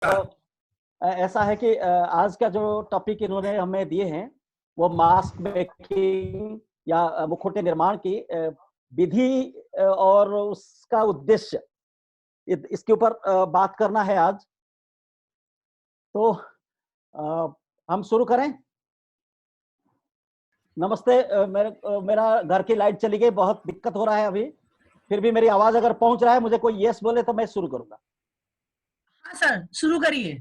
ऐसा है कि आज का जो टॉपिक इन्होंने हमें दिए हैं वो मास्क मेकिंग या मुखौटे निर्माण की विधि और उसका उद्देश्य, इसके ऊपर बात करना है आज। तो हम शुरू करें। नमस्ते। मेरा घर की लाइट चली गई, बहुत दिक्कत हो रहा है अभी। फिर भी मेरी आवाज अगर पहुंच रहा है, मुझे कोई यस बोले तो मैं शुरू करूंगा। हाँ सर, शुरू करिए।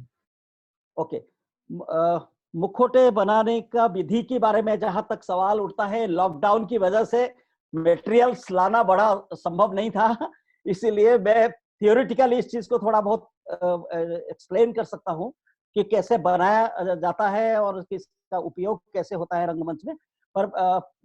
ओके। मुखौटे बनाने का विधि के बारे में जहां तक सवाल उठता है, लॉकडाउन की वजह से मटेरियल्स लाना बड़ा संभव नहीं था, इसीलिए मैं थियोरिटिकली इस चीज को थोड़ा बहुत एक्सप्लेन कर सकता हूं कि कैसे बनाया जाता है और इसका उपयोग कैसे होता है रंगमंच में। पर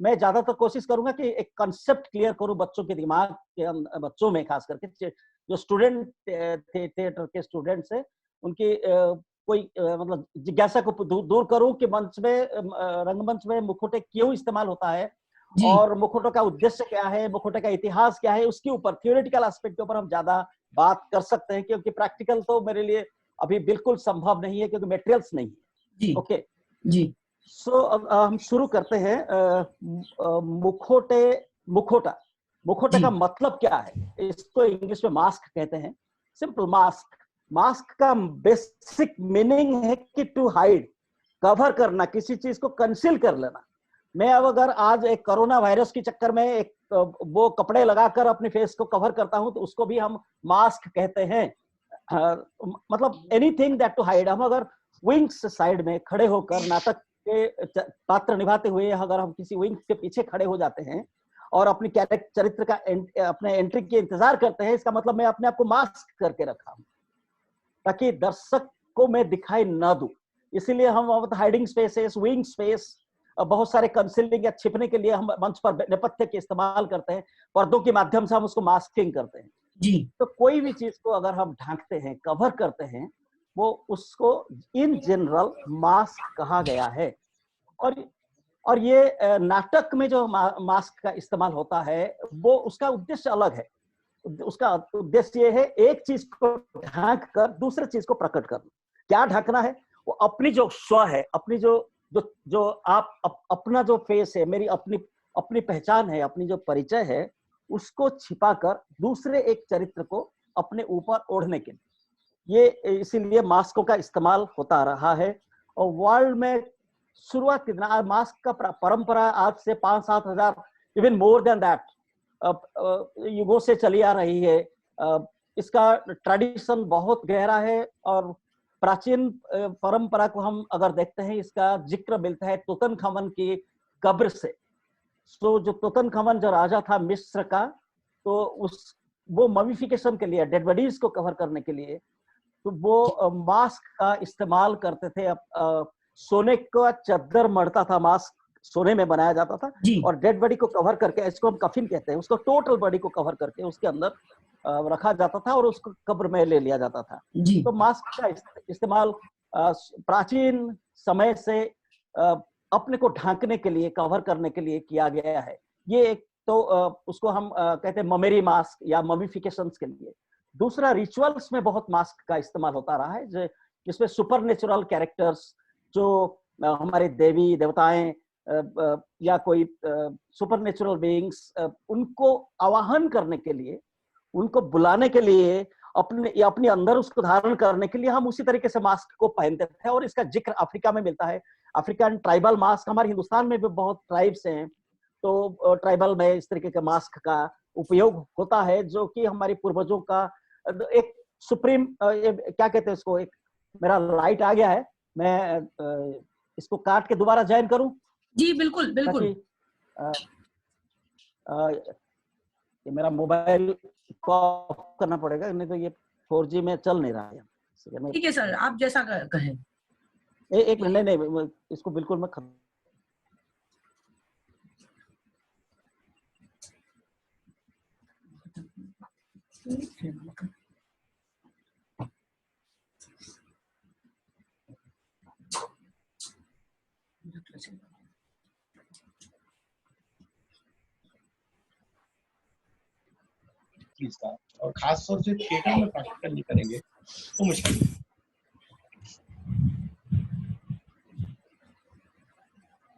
मैं ज्यादातर कोशिश करूंगा कि एक कंसेप्ट क्लियर करूं बच्चों के दिमाग के, बच्चों में खास करके जो स्टूडेंट थिएटर के स्टूडेंट्स है, उनकी कोई मतलब जिज्ञासा को दूर करूं कि मंच में रंगमंच में मुखौटे क्यों इस्तेमाल होता है और मुखौटों का उद्देश्य क्या है, मुखौटे का इतिहास क्या है, उसके ऊपर थियोरेटिकल एस्पेक्ट के ऊपर हम ज्यादा बात कर सकते हैं, क्योंकि प्रैक्टिकल तो मेरे लिए अभी बिल्कुल संभव नहीं है क्योंकि मटेरियल्स नहीं है। ओके जी। सो अब हम शुरू करते हैं। मुखौटे का मतलब क्या है? इसको इंग्लिश में मास्क कहते हैं। Simple mask. मास्क का बेसिक मीनिंग है कि टू हाइड, कवर करना, किसी चीज को कंसील कर लेना। मैं अब अगर आज एक कोरोना वायरस के चक्कर में एक वो कपड़े लगाकर अपने फेस को कवर करता हूं तो उसको भी हम मास्क कहते हैं। मतलब एनीथिंग दैट टू हाइड। हम अगर विंग्स साइड में खड़े होकर नाटक के पात्र निभाते हुए अगर हम किसी विंग्स के पीछे खड़े हो जाते हैं और अपनी चरित्र का अपने एंट्री के इंतजार करते हैं, इसका मतलब मैं अपने आप को मास्क करके रखा हूं ताकि दर्शक को मैं दिखाई ना दूं। इसीलिए हम हाइडिंग स्पेसेस, विंग स्पेस, बहुत सारे कंसीलिंग या छिपने के लिए हम मंच पर नेपथ्य के इस्तेमाल करते हैं। पर्दों के माध्यम से हम उसको मास्किंग करते हैं। जी। तो कोई भी चीज को अगर हम ढांकते हैं, कवर करते हैं, वो उसको इन जनरल मास्क कहा गया है। और ये नाटक में जो मास्क का इस्तेमाल होता है वो उसका उद्देश्य अलग है। उसका उद्देश्य ये है एक चीज को ढांक कर दूसरे चीज को प्रकट करना। क्या ढांकना है? वो अपनी जो स्व है, अपनी जो जो जो आप अपना जो फेस है, मेरी अपनी अपनी पहचान है, अपनी जो परिचय है, उसको छिपाकर दूसरे एक चरित्र को अपने ऊपर ओढ़ने के लिए ये इसीलिए मास्कों का इस्तेमाल होता रहा है। और वर्ल्ड में शुरुआत कितना मास्क का परंपरा आज से 5-7 हजार, इवन मोर देन दैट, युगों से चली आ रही है। इसका ट्रेडिशन बहुत गहरा है और प्राचीन परंपरा को हम अगर देखते हैं, इसका जिक्र मिलता है तुतनखामन की कब्र से। तो जो तुतनखामन जो राजा था मिस्र का, तो वो ममिफिकेशन के लिए, डेड बॉडीज को कवर करने के लिए, तो वो मास्क का इस्तेमाल करते थे। सोने का चद्दर मढ़ता था, मास्क सोने में बनाया जाता था और डेड बॉडी को कवर करके, इसको हम कफिन कहते हैं, उसको टोटल बॉडी को कवर करके उसके अंदर रखा जाता था और उसको कब्र में ले लिया जाता था। तो मास्क का इस्तेमाल प्राचीन समय से अपने को ढांकने के लिए, कवर करने के लिए किया गया है। ये एक तो उसको हम कहते हैं ममेरी मास्क या ममिफिकेशन के लिए। दूसरा, रिचुअल्स में बहुत मास्क का इस्तेमाल होता रहा है, जिसमें सुपर नेचुरल कैरेक्टर्स, जो हमारे देवी देवताएं या कोई सुपर नेचुरल बीइंग्स, उनको आवाहन करने के लिए, उनको बुलाने के लिए, अपने अंदर उसको धारण करने के लिए हम उसी तरीके से मास्क को पहनते थे। और इसका जिक्र अफ्रीका में मिलता है। अफ्रीकन ट्राइबल मास्क, हमारे हिंदुस्तान में भी बहुत ट्राइब्स हैं, तो ट्राइबल में इस तरीके के मास्क का उपयोग होता है, जो कि हमारे पूर्वजों का एक सुप्रीम, क्या कहते हैं इसको, एक मेरा लाइट आ गया है, मैं इसको काट के दोबारा ज्वाइन करूं? जी बिल्कुल बिल्कुल। ये मेरा मोबाइल को ऑफ करना पड़ेगा, नहीं तो ये 4G में चल नहीं रहा है। ठीक है सर, आप जैसा कहें। एक मिनट, नहीं, इसको बिल्कुल मैं खत्म। और खास तौर से थिएटर में प्रैक्टिकल नहीं करेंगे तो मुश्किल है।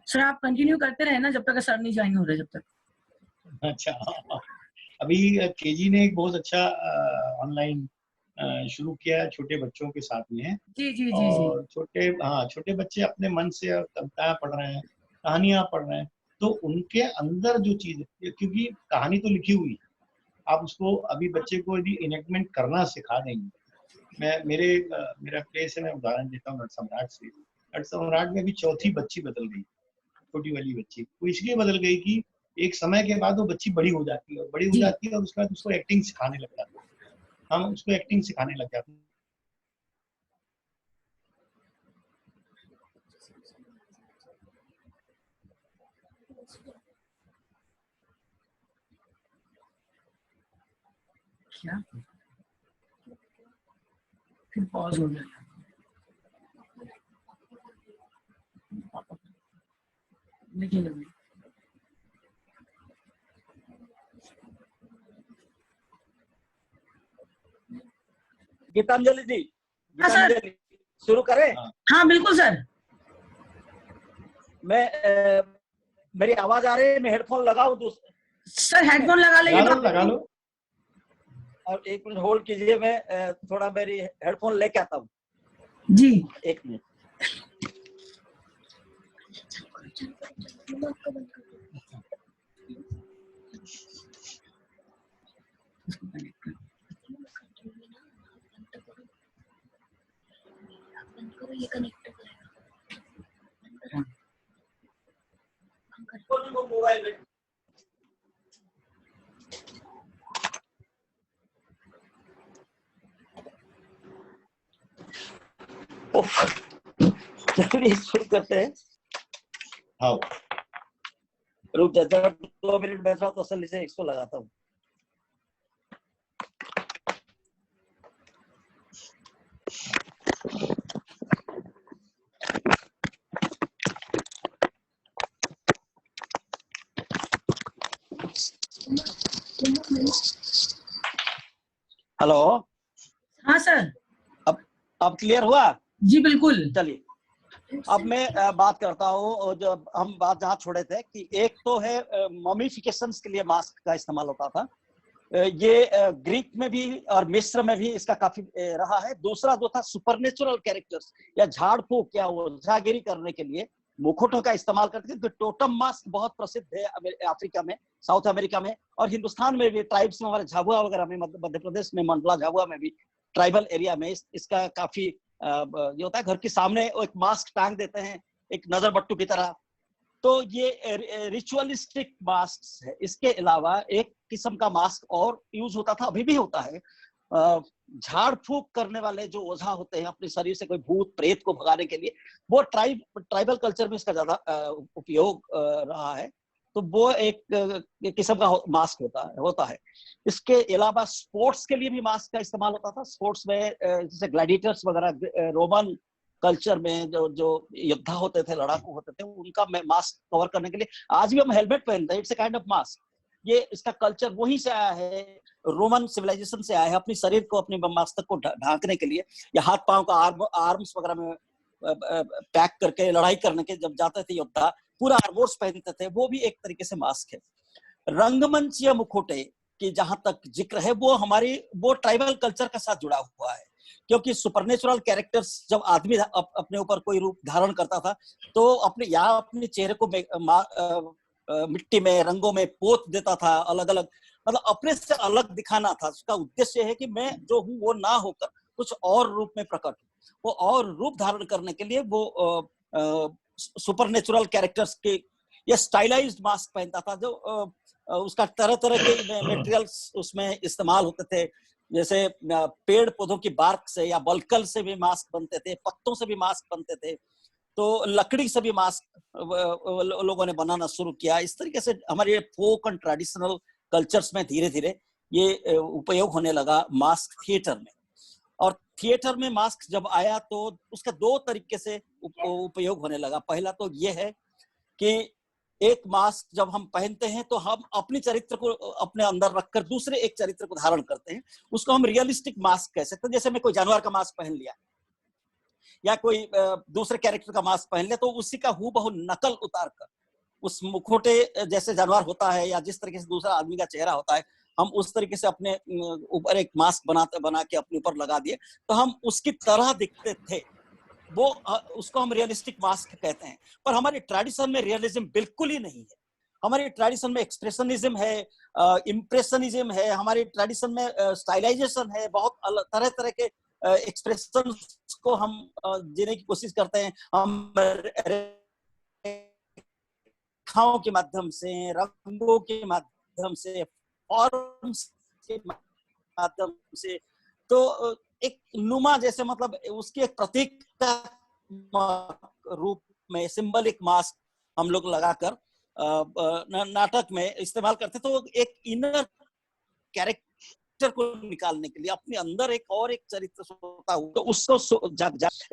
सर आप कंटिन्यू करते रहे ना जब तक सर नहीं ज्वाइन हो रहे, जब तक। अच्छा, अभी केजी ने एक बहुत अच्छा ऑनलाइन शुरू किया है छोटे बच्चों के साथ में। जी जी जी जी। और छोटे बच्चे अपने मन से कविताएं पढ़ रहे हैं, कहानियां पढ़ रहे हैं, तो उनके अंदर जो चीज, क्योंकि कहानी तो लिखी हुई है, आप उसको अभी बच्चे को यदि इनेक्टमेंट करना सिखा देंगे। मेरा प्ले से मैं उदाहरण देता हूँ नट सम्राट से। नट सम्राट में भी चौथी बच्ची बदल गई, छोटी वाली बच्ची वो इसलिए बदल गई कि एक समय के बाद वो बच्ची बड़ी हो जाती है, और बड़ी हो जाती है और उसके बाद उसको एक्टिंग सिखाने लग जाते हैं, हम उसको एक्टिंग सिखाने लग जाते हैं। क्या फिर पॉज हो गया। लिखिए अभी। गीतांजलि जी, हाँ सर। गीतांजलि शुरू करें? हाँ बिल्कुल सर। मेरी आवाज आ रही है? मैं हेडफोन लगाऊं? सर हेडफोन लगा लगा लो। और 1 मिनट होल्ड कीजिए, मैं थोड़ा मेरी हेडफोन लेके आता हूँ जी। 1 मिनट। ये कनेक्ट मोबाइल में चलिए शुरू करते हैं। हाँ, रुक जा, 2 मिनट बैठा तो असल से इसको लगाता हूँ। हेलो। हाँ सर। अब क्लियर हुआ? जी बिल्कुल। चलिए अब मैं बात करता हूँ, जब हम बात जहाँ छोड़े थे कि एक तो है मॉमिफिकेशन के लिए मास्क का इस्तेमाल होता था, ये ग्रीक में भी और मिस्र में भी इसका काफी रहा है। दूसरा जो था सुपरनेचुरल कैरेक्टर्स या झाड़ फूक या ओझागिरी करने के लिए मुकुटों का इस्तेमाल करते थे। तो टोटम मास्क बहुत प्रसिद्ध है अफ्रीका में, साउथ अमेरिका में, और हिंदुस्तान में भी ट्राइब्स में, हमारे झाबुआ वगैरह में, मध्य प्रदेश में मंडला झाबुआ में भी ट्राइबल एरिया में इसका काफी ये होता है। घर के सामने एक मास्क टांग देते हैं एक नजर बट्टू की तरह। तो ये रिचुअलिस्टिक मास्क है। इसके अलावा एक किस्म का मास्क और यूज होता था, अभी भी होता है। झाड़ फूक करने वाले जो ओझा होते हैं अपने शरीर से कोई भूत प्रेत को भगाने के लिए, वो ट्राइबल कल्चर में इसका ज्यादा उपयोग रहा है। तो वो एक किस्म का मास्क होता है। इसके अलावा स्पोर्ट्स के लिए भी मास्क का इस्तेमाल होता था। स्पोर्ट्स में जैसे ग्लैडिएटर्स वगैरह, रोमन कल्चर में जो योद्धा होते थे, लड़ाकू होते थे, उनका मास्क कवर करने के लिए आज भी हम हेलमेट पहनते हैं। It's a kind of mask. ये इसका कल्चर वहीं से आया है, रोमन सिविलाइजेशन से आया है, अपने शरीर को, अपने मस्तक को ढांकने के लिए, या हाथ पांव का आर्म्स वगैरह में पैक करके लड़ाई करने के जब जाते थे योद्धा, पूरा आर्मोर्स पहनते थे। वो भी एक तरीके से मास्क है। रंगमंच या मुखोटे की जहां तक जिक्र है, वो ट्राइबल कल्चर के साथ जुड़ा हुआ है। क्योंकि सुपरनेचुरल कैरेक्टर्स, जब आदमी अपने ऊपर कोई रूप धारण करता था तो अपने चेहरे को मिट्टी में, रंगों में पोत देता था, अलग अलग, मतलब अपने से अलग दिखाना था। उसका उद्देश्य है कि मैं जो हूँ वो ना होकर कुछ और रूप में प्रकट हूँ। वो और रूप धारण करने के लिए वो सुपरनेचुरल कैरेक्टर्स के ये स्टाइलाइज्ड मास्क पहनता था, जो उसका तरह तरह के मटेरियल्स उसमें इस्तेमाल होते थे। जैसे पेड़ पौधों की बार्क से या बल्कल से भी मास्क बनते थे, पत्तों से भी मास्क बनते थे, तो लकड़ी से भी मास्क लोगों ने बनाना शुरू किया। इस तरीके से हमारे फोक एंड ट्रेडिशनल कल्चर्स में धीरे धीरे ये उपयोग होने लगा मास्क थिएटर में। और थिएटर में मास्क जब आया तो उसका 2 तरीके से उपयोग होने लगा। पहला तो ये है कि एक मास्क जब हम पहनते हैं तो हम अपने चरित्र को अपने अंदर रखकर दूसरे एक चरित्र को धारण करते हैं। उसको हम रियलिस्टिक मास्क कह सकते हैं। जैसे मैं कोई जानवर का मास्क पहन लिया, या कोई दूसरे कैरेक्टर का मास्क पहन ले, तो उसी का हूबहू नकल उतार कर उस मुखौटे जैसे जानवर होता है या जिस तरीके से दूसरा आदमी का चेहरा होता है, हम उस तरीके से अपने ऊपर एक मास्क बना के अपने ऊपर लगा दिए, तो हम उसकी तरह दिखते थे। वो उसको हम रियलिस्टिक मास्क कहते हैं। पर हमारे ट्रेडिशन में रियलिज्म बिल्कुल ही नहीं है। हमारे ट्रेडिशन में एक्सप्रेशनिज्म है, इम्प्रेशनिज्म है, हमारे ट्रेडिशन में स्टाइलाइजेशन है, बहुत अलग तरह तरह के एक्सप्रेशन को हम जीने की कोशिश करते हैं। हम रेखाओं के माध्यम से, रंगों के माध्यम से, फॉर्म्स के माध्यम से, तो एक नुमा जैसे मतलब उसकी एक प्रतीक का रूप में सिंबलिक मास्क हम लोग लगाकर नाटक में इस्तेमाल करते, तो एक इनर कैरेक्टर को निकालने के लिए अपने अंदर एक और एक चरित्र सोता हुआ, तो उसको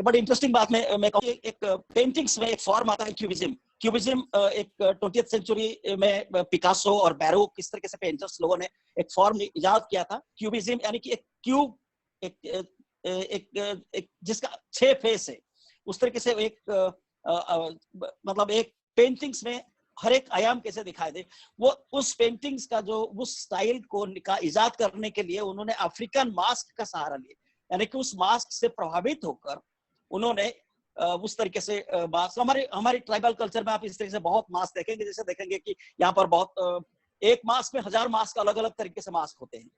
बड़ी इंटरेस्टिंग बात मैं कहूँ, एक पेंटिंग्स में एक फॉर्म आता है क्यूबिज्म। क्यूबिज्म एक 20th सेंचुरी में पिकासो और बैरो किस तरह से पेंटर्स लोगों ने एक फॉर्म इजाद किया था। क्यूबिज्म यानी कि एक क्यूब, एक जिसका 6 फेस है, उस तरीके से एक मतलब एक पेंटिंग्स में हर एक आयाम कैसे दिखाई दे, वो उस पेंटिंग्स का जो उस स्टाइल को इजाद करने के लिए उन्होंने अफ्रीकन मास्क का सहारा लिया। यानी कि उस मास्क से प्रभावित होकर उन्होंने उस तरीके से मास्क, हमारे ट्राइबल कल्चर में आप इस तरीके से बहुत मास्क देखेंगे, जैसे देखेंगे कि यहाँ पर बहुत एक मास्क में 1000 मास्क अलग अलग तरीके से मास्क होते हैं,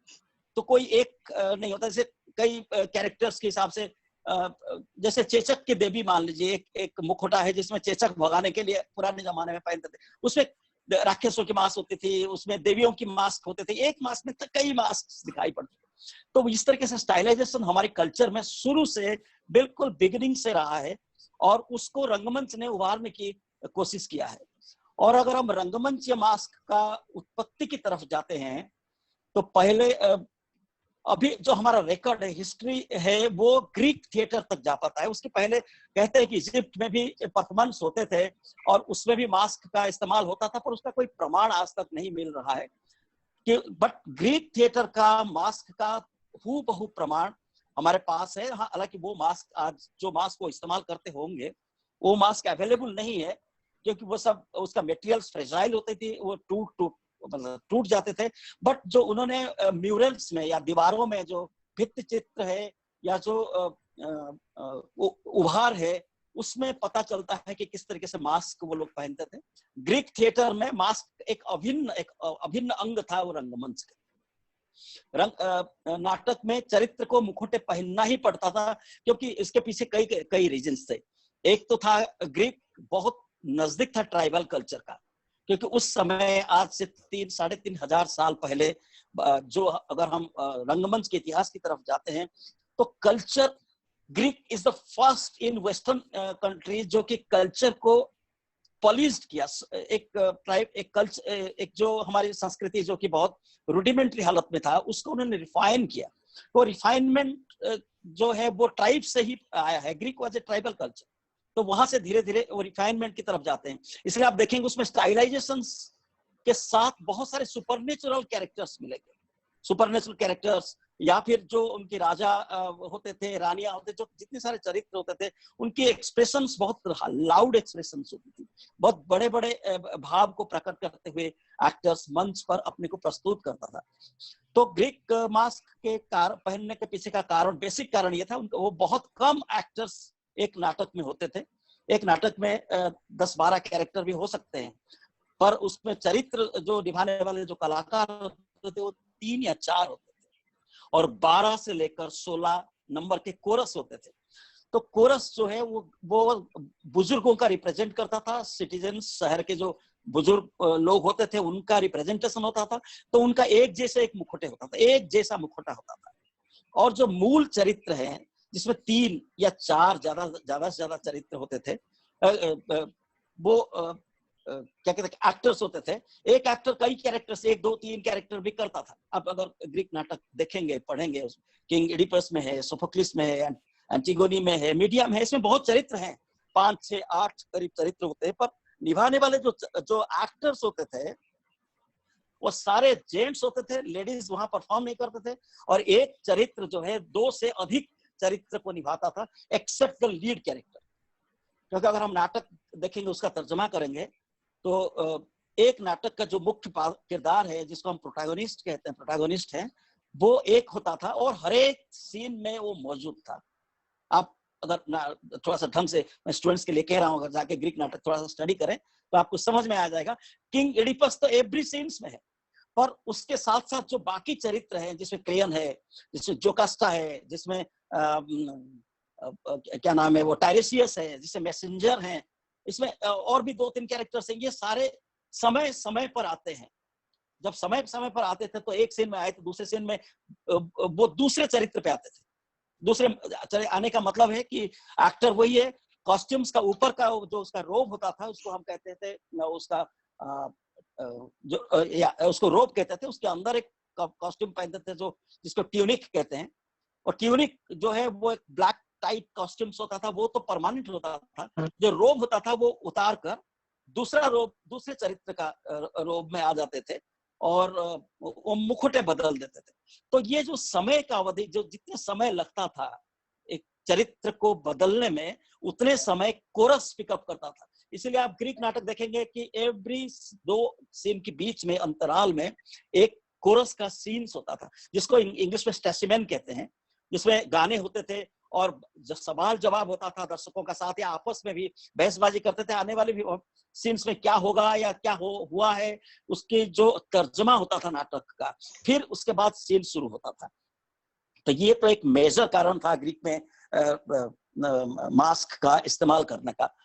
तो कोई एक नहीं होता। जैसे कई कैरेक्टर्स के हिसाब से, जैसे चेचक की देवी मान लीजिए, एक मुखौटा है जिसमें चेचक भगाने के लिए पुराने जमाने में पहनते थे, उसमें राक्षसों की मास्क होती थी, उसमें देवियों की मास्क होते थे, एक मास्क में कई मास्क दिखाई पड़ते। तो इस तरीके से स्टाइलाइजेशन हमारे कल्चर में शुरू से बिल्कुल बिगिनिंग से रहा है, और उसको रंगमंच ने उभारने की कोशिश किया है। और अगर हम रंगमंच या मास्क का उत्पत्ति की तरफ जाते हैं, तो पहले अभी जो हमारा रिकॉर्ड है, हिस्ट्री है, वो ग्रीक थिएटर तक जा पाता है। उसके पहले कहते हैं कि इजिप्ट में भी परफॉर्मेंस होते थे और उसमें भी मास्क का इस्तेमाल होता था, पर उसका कोई प्रमाण आज तक नहीं मिल रहा है कि, बट ग्रीक थिएटर का मास्क का हूबहू प्रमाण हमारे पास है। हाँ, हालांकि वो मास्क आज जो मास्क को इस्तेमाल करते होंगे, वो मास्क अवेलेबल नहीं है, क्योंकि वो सब उसका मटेरियल्स फ्रेजाइल होती थी, वो टूट जाते थे। बट जो उन्होंने म्यूरल्स में या दीवारों में जो भित्ति चित्र है या जो उभार है, उसमें पता चलता है कि किस तरीके से मास्क वो लोग पहनते थे। ग्रीक थिएटर में मास्क एक अभिन्न अंग था वो रंगमंच का। नाटक में चरित्र को मुखौटे पहनना ही पड़ता था, क्योंकि इसके पीछे कई रीजंस थे। एक तो था ग्रीक बहुत नजदीक था ट्राइबल कल्चर का, क्योंकि उस समय आज से 3-3.5 हजार साल पहले, जो अगर हम रंगमंच के इतिहास की तरफ जाते हैं, तो culture Greek is the first in western countries जो कि कल्चर को पॉलिश्ड किया। एक जो हमारी संस्कृति जो कि बहुत रूडिमेंट्री हालत में था, उसको उन्होंने रिफाइन किया। वो रिफाइनमेंट जो है वो ट्राइब से ही आया है। Greek was a tribal culture, तो वहां से धीरे धीरे वो रिफाइनमेंट की तरफ जाते हैं। इसलिए आप देखेंगे उसमें स्टाइलाइजेशन के साथ बहुत सारे सुपरनेचुरल कैरेक्टर्स मिलेंगे। सुपरनेचुरल कैरेक्टर्स, या फिर जो उनके राजा होते थे, रानियां होते, जो जितने सारे चरित्र होते थे, उनके एक्सप्रेशंस बहुत लाउड एक्सप्रेशंस होती थी। बहुत बड़े बड़े भाव को प्रकट करते हुए एक्टर्स मंच पर अपने को प्रस्तुत करता था। तो ग्रीक मास्क के पहनने के पीछे का कारण, बेसिक कारण ये था, वो बहुत कम एक्टर्स एक नाटक में होते थे। एक नाटक में 10-12 कैरेक्टर भी हो सकते हैं, पर उसमें चरित्र जो निभाने वाले जो कलाकार होते थे वो 3 या 4 होते थे, और 12 से लेकर 16 नंबर के कोरस होते थे। तो कोरस जो है वो बुजुर्गों का रिप्रेजेंट करता था। सिटीजन्स, शहर के जो बुजुर्ग लोग होते थे, उनका रिप्रेजेंटेशन होता था। तो उनका एक जैसा एक मुखौटे होता था, एक जैसा मुखौटा होता था। और जो मूल चरित्र है, जिसमें 3 या 4 ज्यादा से ज्यादा चरित्र होते थे, वो क्या कहते हैं, एक्टर्स होते थे। एक एक्टर कई कैरेक्टर्स, 1, 2, 3 कैरेक्टर भी करता था। अब अगर ग्रीक नाटक देखेंगे, पढ़ेंगे, किंग एडिपस में है, सोफोक्लिस में है, एंटिगोनी में है, मीडिया में है, इसमें बहुत चरित्र हैं, 5, 6, 8 करीब चरित्र होते हैं। पर निभाने वाले जो एक्टर्स होते थे वो सारे जेंट्स होते थे, लेडीज वहां परफॉर्म नहीं करते थे। और एक चरित्र जो है 2 से अधिक चरित्र को निभाता था एक्सेप्ट द लीड कैरेक्टर। क्योंकि अगर हम नाटक देखेंगे, उसका तर्जमा करेंगे, तो एक नाटक का जो मुख्य किरदार है, जिसको हम प्रोटैगोनिस्ट कहते हैं, प्रोटैगोनिस्ट है, वो एक होता था और हर एक सीन में वो मौजूद था। आप अगर थोड़ा सा ढंग से मैं स्टूडेंट्स के लिए कह रहा हूँ, अगर जाके ग्रीक नाटक थोड़ा सा स्टडी करें तो आपको समझ में आ जाएगा। किंग एडिपस तो एवरी सीन्स में है, पर उसके साथ साथ जो बाकी चरित्र हैं, जिसमें क्लेयन है, जिसमें जोकास्टा है, जिसमें क्या नाम है वो टायरेसियस है, जिसमें मैसेंजर हैं, इसमें और भी 2-3 कैरेक्टर्स हैं, ये सारे समय समय पर आते हैं। जब समय समय पर आते थे तो एक सीन में आए तो दूसरे सीन में वो दूसरे चरित्र पे आते थे। दूसरे आने का मतलब है कि एक्टर वही है, कॉस्ट्यूम्स का ऊपर का जो उसका रोब होता था उसको हम कहते थे, उसका उसको रोब कहते थे, उसके अंदर एक कॉस्ट्यूम पहनते थे जो जिसको ट्यूनिक कहते हैं। और ट्यूनिक जो है वो एक ब्लैक टाइट कॉस्ट्यूम्स होता था, वो तो परमानेंट होता था। जो रोब होता था वो उतार कर दूसरा रोब, दूसरे चरित्र का रोब में आ जाते थे और वो मुखौटे बदल देते थे। तो ये जो समय का अवधि, जो जितने समय लगता था एक चरित्र को बदलने में, उतने समय कोरस पिकअप करता था। इसलिए आप ग्रीक नाटक देखेंगे कि एवरी 2 सीन के बीच में अंतराल में एक कोरस का सीन्स होता था, जिसको इंग्लिश में स्टेसिमेन कहते हैं, जिसमें गाने होते थे और जब सवाल जवाब होता था दर्शकों का साथ, या आपस में भी बहसबाजी करते थे, आने वाले भी सीन्स में क्या होगा या क्या हुआ है, उसके जो तर्जमा होता था नाटक का, फिर उसके बाद सीन शुरू होता था। तो ये तो एक मेजर कारण था ग्रीक में मास्क का इस्तेमाल करने का।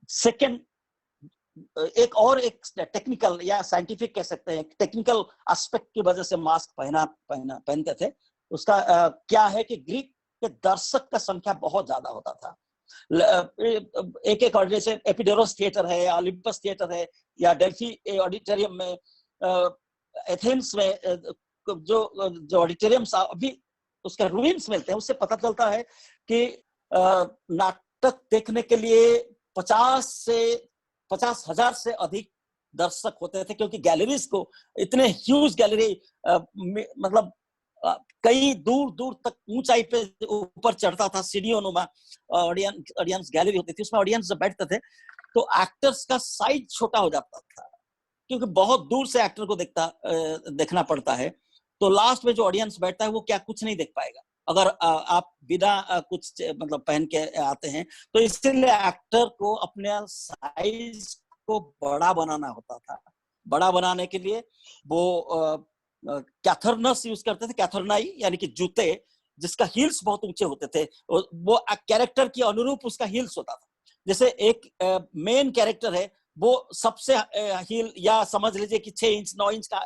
सेकंड, एक टेक्निकल या साइंटिफिक कह सकते हैं, टेक्निकल एस्पेक्ट की वजह से मास्क पहनते थे। उसका क्या है कि ग्रीक के दर्शक का संख्या बहुत ज्यादा होता था। एक ऑडियंस, एपिडेरोस थिएटर है, ओलंपस थिएटर है, या डेल्फी ऑडिटोरियम में, एथेंस में जो ऑडिटोरियम्स अभी उसका रूइंस मिलते हैं, उससे पता चलता है कि नाटक देखने के लिए 50,000 से अधिक दर्शक होते थे, क्योंकि गैलरीज को, इतने ह्यूज गैलरी, मतलब कई दूर दूर तक ऊंचाई पे ऊपर चढ़ता था, सीढ़ियों नुमा ऑडियंस गैलरी होती थी, उसमें ऑडियंस जब बैठते थे तो एक्टर्स का साइज छोटा हो जाता था, क्योंकि बहुत दूर से एक्टर को देखना पड़ता है। तो लास्ट में जो ऑडियंस बैठता है वो क्या कुछ नहीं देख पाएगा अगर आप बिना कुछ मतलब पहन के आते हैं। तो इसलिए एक्टर को अपने साइज को बड़ा बनाना होता था। बड़ा बनाने के लिए वो कैथरनस यूज करते थे, कैथरनाई यानी कि जूते जिसका हील्स बहुत ऊंचे होते थे, वो कैरेक्टर की अनुरूप उसका हील्स होता था। जैसे एक मेन कैरेक्टर है, वो सबसे हील या समझ लीजिए कि 6 इंच 9 इंच का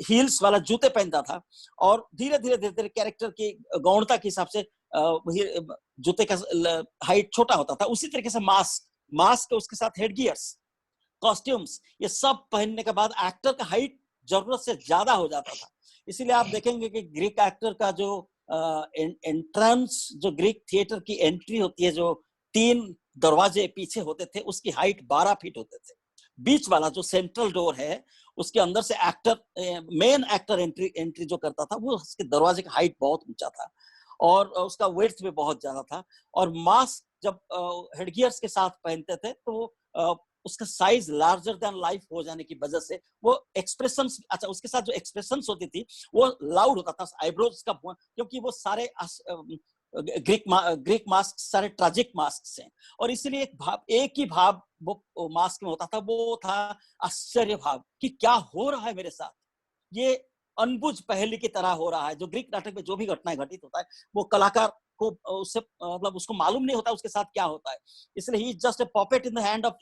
हील्स वाला जूते पहनता था, और धीरे धीरे कैरेक्टर की गौणता के हिसाब से जूते का हाइट छोटा होता था। उसी तरीके से मास्क उसके साथ हेडगियर्स, कॉस्ट्यूम्स, ये सब पहनने के बाद एक्टर का हाइट जरूरत से ज्यादा हो जाता था। इसीलिए आप देखेंगे कि ग्रीक एक्टर का जो एंट्रेंस, जो ग्रीक थिएटर की एंट्री होती है, जो 3 दरवाजे पीछे होते थे, उसकी हाइट 12 फीट होते थे। बीच वाला जो सेंट्रल डोर है, उसके अंदर से मेन एक्टर एंट्री जो करता था, वो उसके दरवाजे का हाइट बहुत ऊंचा था और उसका वेड्थ भी बहुत ज्यादा था। और मास्क जब हेडगियर्स के साथ पहनते थे तो उसका साइज लार्जर देन लाइफ हो जाने की वजह से वो एक्सप्रेशंस, अच्छा उसके साथ जो एक्सप्रेशंस होती थी वो लाउड होता था, आईब्रोज का, क्योंकि वो सारे ग्रीक मास्क सारे ट्रेजिक मास्क हैं, और इसलिए एक ही भाव वो मास्क में होता था, वो था आश्चर्य भाव कि क्या हो रहा है मेरे साथ, ये अनबुझ पहेली की तरह हो रहा है। जो ग्रीक नाटक में जो भी घटनाएं घटित होता है वो कलाकार को उससे मतलब उसको मालूम नहीं होता उसके साथ क्या होता है, इसलिए ही just a puppet in the hand of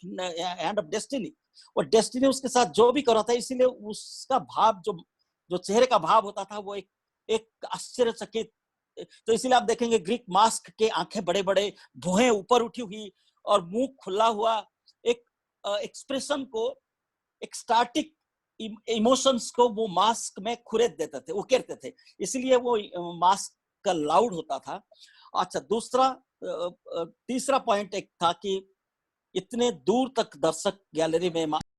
destiny. और डेस्टिनी उसके साथ जो भी कर रहा था, इसीलिए उसका भाव, जो चेहरे का भाव होता था, वो एक आश्चर्यचकित। तो इसीलिए आप देखेंगे ग्रीक मास्क के आंखें बड़े बड़े, भुहें ऊपर उठी हुई और मुंह खुला हुआ, एक एक्सप्रेशन को, एक स्टैटिक इमोशंस को वो मास्क में खुरेद देते थे, उकेरते थे, इसलिए वो मास्क का लाउड होता था। अच्छा, तीसरा पॉइंट एक था कि इतने दूर तक दर्शक गैलरी में